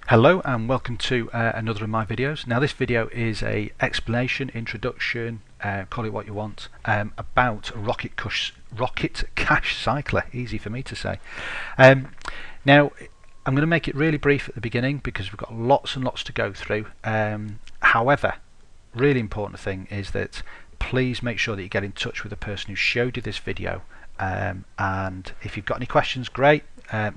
Hello and welcome to another of my videos. Now this video is a explanation, introduction, call it what you want, about RocketCashCycler, easy for me to say. Now I'm going to make it really brief at the beginning because we've got lots and lots to go through. However, really important thing is that please make sure that you get in touch with the person who showed you this video, and if you've got any questions, great.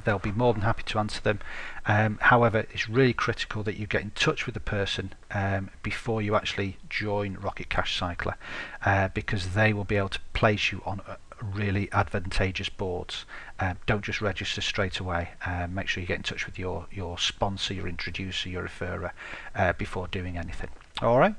They'll be more than happy to answer them. However, it's really critical that you get in touch with the person before you actually join RocketCashCycler, because they will be able to place you on really advantageous boards. Don't just register straight away. Make sure you get in touch with your sponsor, your introducer, your referrer before doing anything. Alright?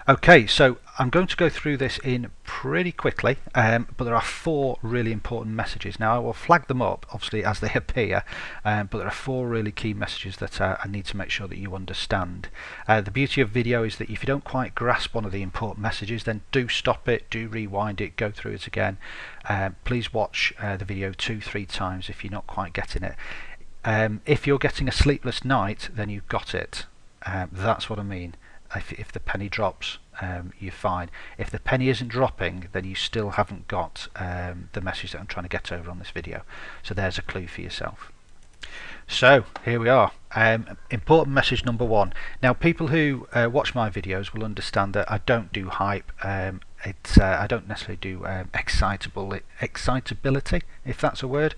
Okay, so I'm going to go through this in pretty quickly, but there are four really important messages. Now I will flag them up obviously as they appear, but there are four really key messages that I need to make sure that you understand. The beauty of video is that if you don't quite grasp one of the important messages, then do stop it, do rewind it, go through it again. Please watch the video 2-3 times if you're not quite getting it. If you're getting a sleepless night, then you've got it. That's what I mean. If the penny drops, you're fine. If the penny isn't dropping, then you still haven't got the message that I'm trying to get over on this video. So there's a clue for yourself. So here we are. Important message number one. Now people who watch my videos will understand that I don't do hype. I don't necessarily do excitability, if that's a word,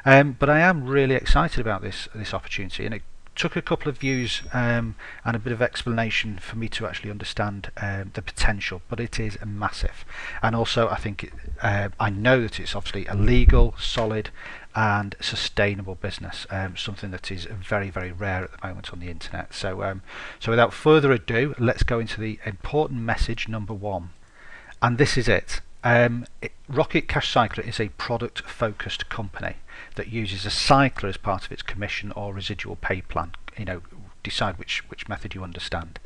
but I am really excited about this opportunity, and it took a couple of views and a bit of explanation for me to actually understand the potential, but it is massive. And also I think I know that it's obviously a legal, solid and sustainable business, something that is very, very rare at the moment on the internet. So so without further ado, let's go into the important message number one, and this is it. RocketCashCycler is a product focused company that uses a cycler as part of its commission or residual pay plan. You know, decide which method you understand.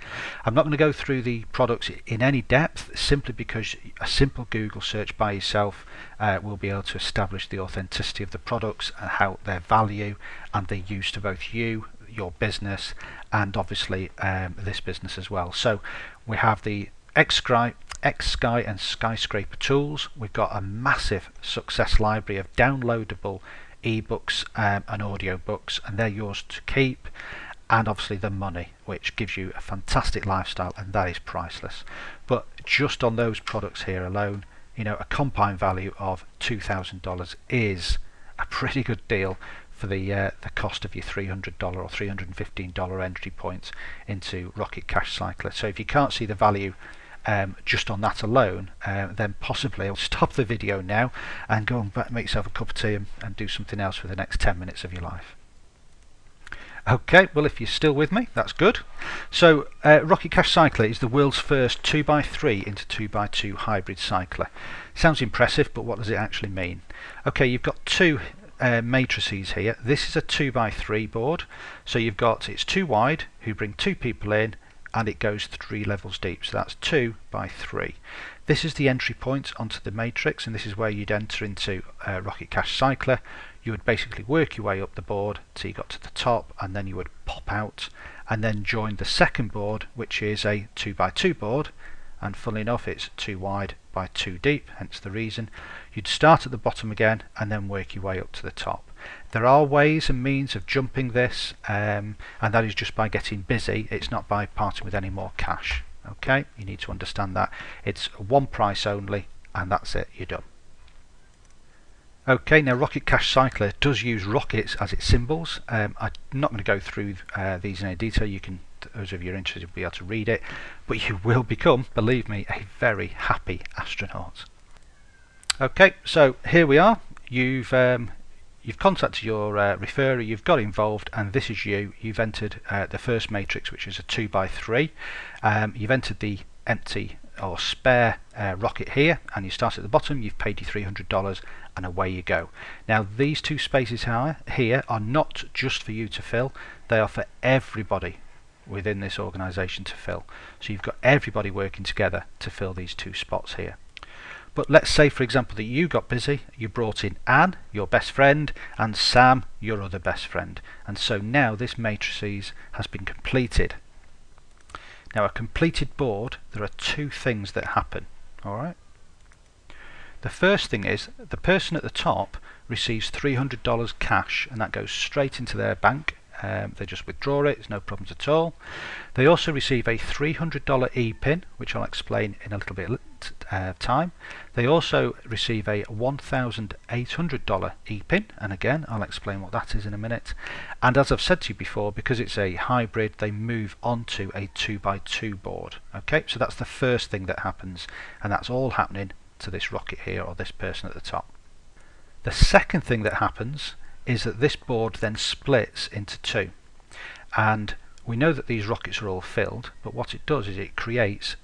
I'm not going to go through the products in any depth, simply because a simple Google search by yourself will be able to establish the authenticity of the products and how their value and their use to both you, your business, and obviously this business as well. So we have the X-Sky and Skyscraper tools. We've got a massive success library of downloadable ebooks and audio books, and they're yours to keep, and obviously the money, which gives you a fantastic lifestyle, and that is priceless. But just on those products here alone, you know, a compound value of $2,000 is a pretty good deal for the cost of your $300 or $315 entry points into RocketCashCycler. So if you can't see the value just on that alone, then possibly I'll stop the video now and go and make yourself a cup of tea and do something else for the next 10 minutes of your life. Okay, well if you're still with me, that's good. So RocketCashCycler is the world's first 2x3 into 2x2 hybrid cycler. Sounds impressive, but what does it actually mean? Okay, you've got two matrices here. This is a 2x3 board, so you've got, it's too wide, who bring two people in, and it goes 3 levels deep, so that's 2x3. This is the entry point onto the matrix, and this is where you'd enter into RocketCashCycler. You would basically work your way up the board till you got to the top, and then you would pop out and then join the second board, which is a 2x2 board, and funnily enough it's 2 wide by 2 deep, hence the reason. You'd start at the bottom again and then work your way up to the top. There are ways and means of jumping this, and that is just by getting busy. It's not by parting with any more cash. Okay, you need to understand that. It's one price only, and that's it, you're done. Okay, now RocketCashCycler does use rockets as its symbols. I'm not going to go through these in any detail. You can, those of you who are interested, will be able to read it, but you will become, believe me, a very happy astronaut. Okay, so here we are. You've contacted your referrer, you've got involved, and this is you. You've entered the first matrix, which is a 2x3. You've entered the empty or spare rocket here, and you start at the bottom. You've paid your $300, and away you go. Now these two spaces here are not just for you to fill, they are for everybody within this organization to fill. So you've got everybody working together to fill these two spots here. But let's say, for example, that you got busy, you brought in Anne, your best friend, and Sam, your other best friend, and so now this matrices has been completed. Now, a completed board, there are two things that happen. Alright? The first thing is the person at the top receives $300 cash, and that goes straight into their bank. They just withdraw it, there's no problems at all. They also receive a $300 e-pin, which I'll explain in a little bit time. They also receive a $1,800 e-pin, and again I'll explain what that is in a minute. And as I've said to you before, because it's a hybrid, they move onto a 2x2 board. Okay, so that's the first thing that happens, and that's all happening to this rocket here, or this person at the top. The second thing that happens is that this board then splits into two, and we know that these rockets are all filled, but what it does is it creates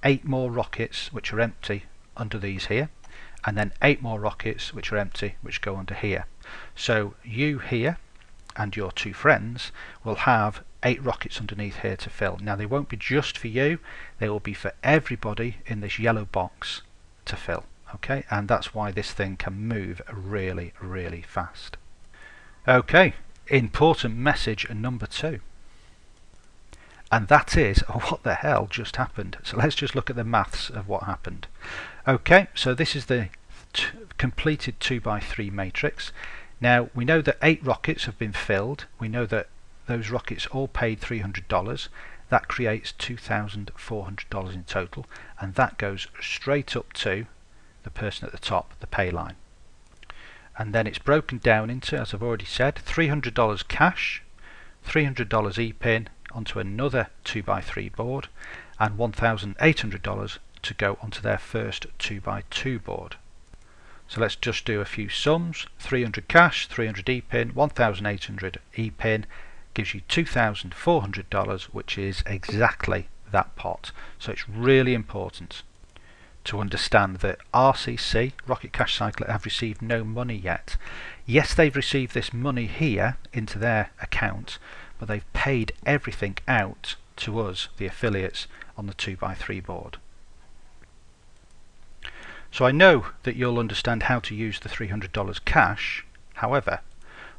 8 more rockets which are empty under these here, and then 8 more rockets which are empty which go under here. So you here and your two friends will have 8 rockets underneath here to fill. Now they won't be just for you, they will be for everybody in this yellow box to fill. Okay, and that's why this thing can move really, really fast. Okay, important message number 2. And that is, oh, what the hell just happened? So let's just look at the maths of what happened. Okay, so this is the completed 2x3 matrix. Now we know that 8 rockets have been filled. We know that those rockets all paid $300. That creates $2,400 in total, and that goes straight up to the person at the top, the pay line. And then it's broken down into, as I've already said, $300 cash, $300 e-pin onto another 2x3 board, and $1,800 to go onto their first 2x2 board. So let's just do a few sums. 300 cash, 300 e-pin, 1,800 e-pin gives you $2,400, which is exactly that pot. So it's really important to understand that RCC, Rocket Cash Cycler, have received no money yet. Yes, they've received this money here into their account, but they've paid everything out to us, the affiliates, on the 2x3 board. So I know that you'll understand how to use the $300 cash. However,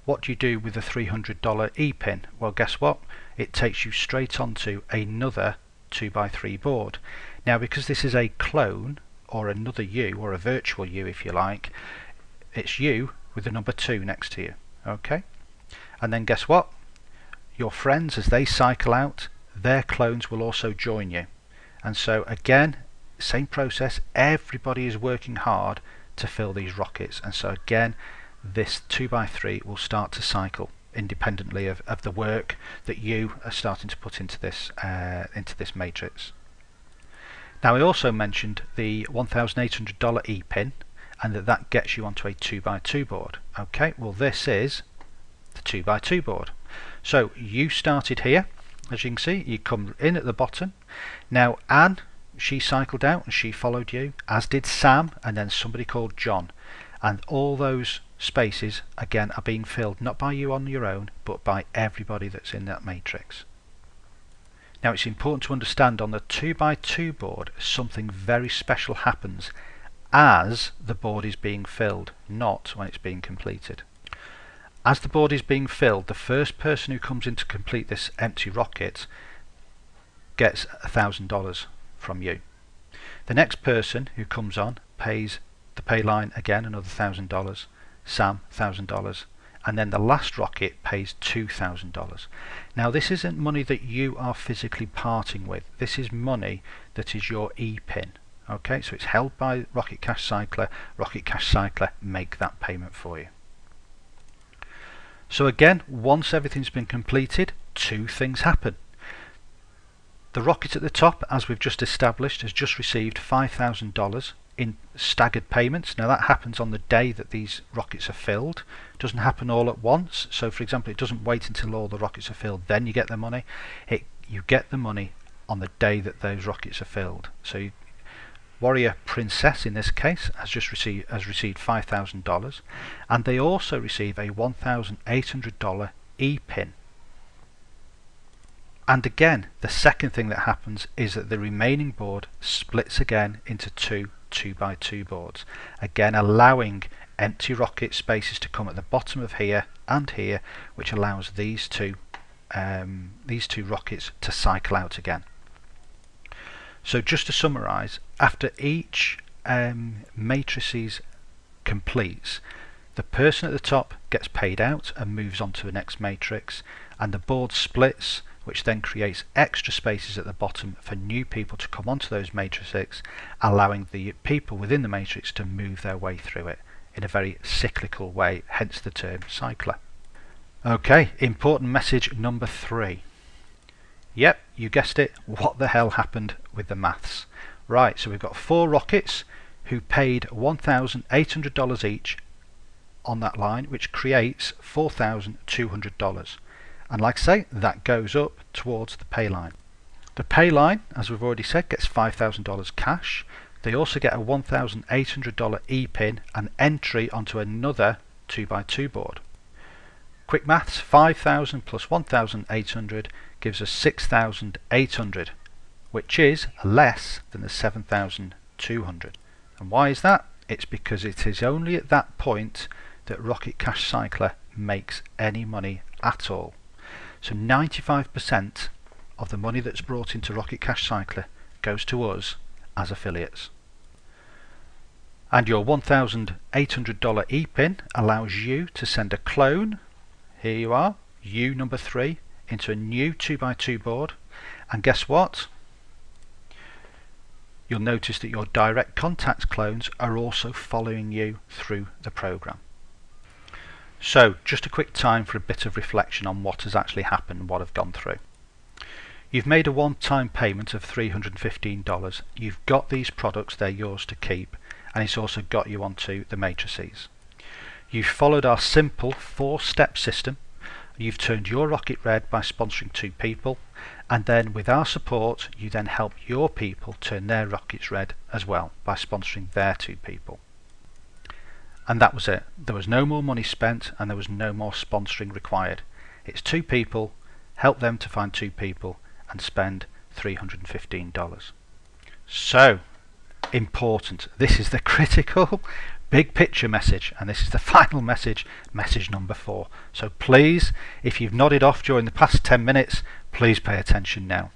what do you do with the $300 e-pin? Well, guess what? It takes you straight onto another 2x3 board. Now, because this is a clone, or another you, or a virtual you if you like, it's you with the number 2 next to you. Okay? And then guess what? Your friends, as they cycle out, their clones will also join you. And so again, same process, everybody is working hard to fill these rockets, and so again this 2x3 will start to cycle independently of the work that you are starting to put into this matrix. Now I also mentioned the $1,800 e-pin, and that gets you onto a 2x2 board. Okay, well this is the 2x2 board. So you started here, as you can see, you come in at the bottom. Now Anne, she cycled out and she followed you, as did Sam, and then somebody called John, and all those spaces again are being filled not by you on your own, but by everybody that's in that matrix. Now it's important to understand on the 2x2 board something very special happens as the board is being filled, not when it's being completed. As the board is being filled, the first person who comes in to complete this empty rocket gets $1,000 from you. The next person who comes on pays the pay line again another $1,000, Sam $1,000, and then the last rocket pays $2,000. Now this isn't money that you are physically parting with, this is money that is your e-pin. Okay, so it's held by Rocket Cash Cycler. Rocket Cash Cycler make that payment for you. So again, once everything's been completed, 2 things happen. The rocket at the top, as we've just established, has just received $5,000 in staggered payments. Now that happens on the day that these rockets are filled. It doesn't happen all at once. So for example, it doesn't wait until all the rockets are filled, then you get the money. You get the money on the day that those rockets are filled. So Warrior Princess in this case has received $5,000, and they also receive a $1,800 e-pin. And again, the second thing that happens is that the remaining board splits again into 2 2x2 boards, again allowing empty rocket spaces to come at the bottom of here and here, which allows these two rockets to cycle out again. So just to summarise, after each matrices completes, the person at the top gets paid out and moves on to the next matrix, and the board splits, which then creates extra spaces at the bottom for new people to come onto those matrices, allowing the people within the matrix to move their way through it in a very cyclical way, hence the term cycler. Okay, important message number 3. Yep, you guessed it, what the hell happened with the maths? Right, so we've got 4 rockets who paid $1,800 each on that line, which creates $4,200. And like I say, that goes up towards the pay line. The pay line, as we've already said, gets $5,000 cash. They also get a $1,800 e-pin and entry onto another 2x2 board. Quick maths, 5,000 plus 1,800 gives us 6,800, which is less than the 7,200. And why is that? It's because it is only at that point that RocketCashCycler makes any money at all. So 95% of the money that's brought into RocketCashCycler goes to us as affiliates. And your $1,800 e-pin allows you to send a clone, here you are, you number 3, into a new 2x2 board, and guess what? You'll notice that your direct contact clones are also following you through the program. So just a quick time for a bit of reflection on what has actually happened, what I've gone through. You've made a one-time payment of $315. You've got these products, they're yours to keep, and it's also got you onto the matrices. You've followed our simple 4-step system. You've turned your rocket red by sponsoring 2 people, and then with our support you then help your people turn their rockets red as well by sponsoring their 2 people. And that was it. There was no more money spent and there was no more sponsoring required. It's 2 people, help them to find 2 people and spend $315. So important, this is the critical big picture message, and this is the final message, message number 4. So please, if you've nodded off during the past 10 minutes, please pay attention now.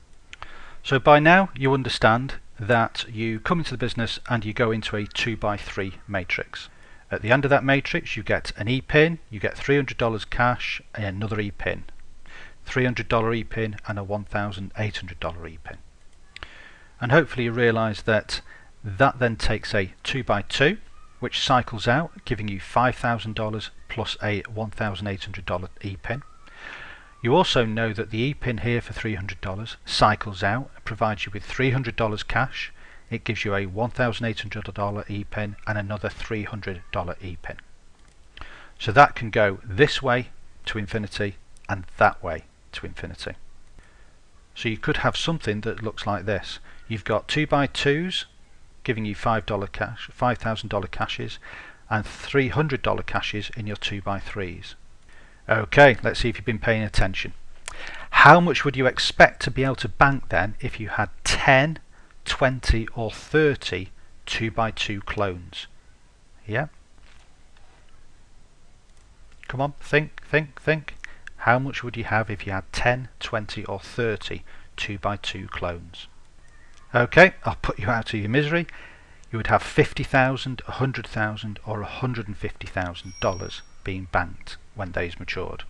So by now you understand that you come into the business and you go into a 2x3 matrix. At the end of that matrix you get an e-pin, you get $300 cash and another e-pin, $300 e-pin and a $1,800 e-pin. And hopefully you realise that then takes a 2x2 which cycles out, giving you $5,000 plus a $1,800 e-pin. You also know that the e-pin here for $300 cycles out, provides you with $300 cash. It gives you a $1,800 e-pin and another $300 e-pin. So that can go this way to infinity and that way to infinity. So you could have something that looks like this. You've got 2x2s giving you $5 cash, $5,000 cashes, and $300 cashes in your 2x3s. Okay, let's see if you've been paying attention. How much would you expect to be able to bank then if you had 10, 20 or 30 2x2 clones? Yeah? Come on, think. How much would you have if you had 10, 20 or 30 2x2 clones? Okay, I'll put you out of your misery. You would have $50,000, $100,000 or $150,000 being banked when those matured.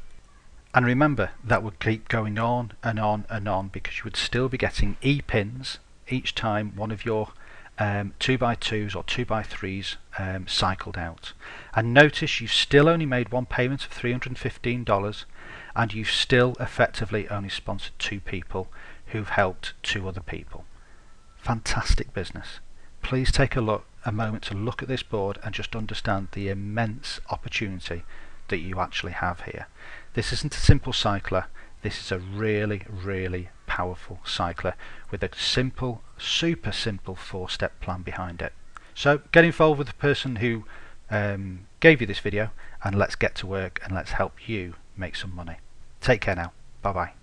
And remember, that would keep going on and on and on, because you would still be getting e-pins each time one of your 2x2s or 2x3s cycled out. And notice you've still only made one payment of $315 and you've still effectively only sponsored 2 people who've helped 2 other people. Fantastic business. Please take a moment to look at this board and just understand the immense opportunity that you actually have here. This isn't a simple cycler, this is a really powerful cycler with a simple, super simple 4-step plan behind it. So get involved with the person who gave you this video, and let's get to work and let's help you make some money. Take care now. Bye bye.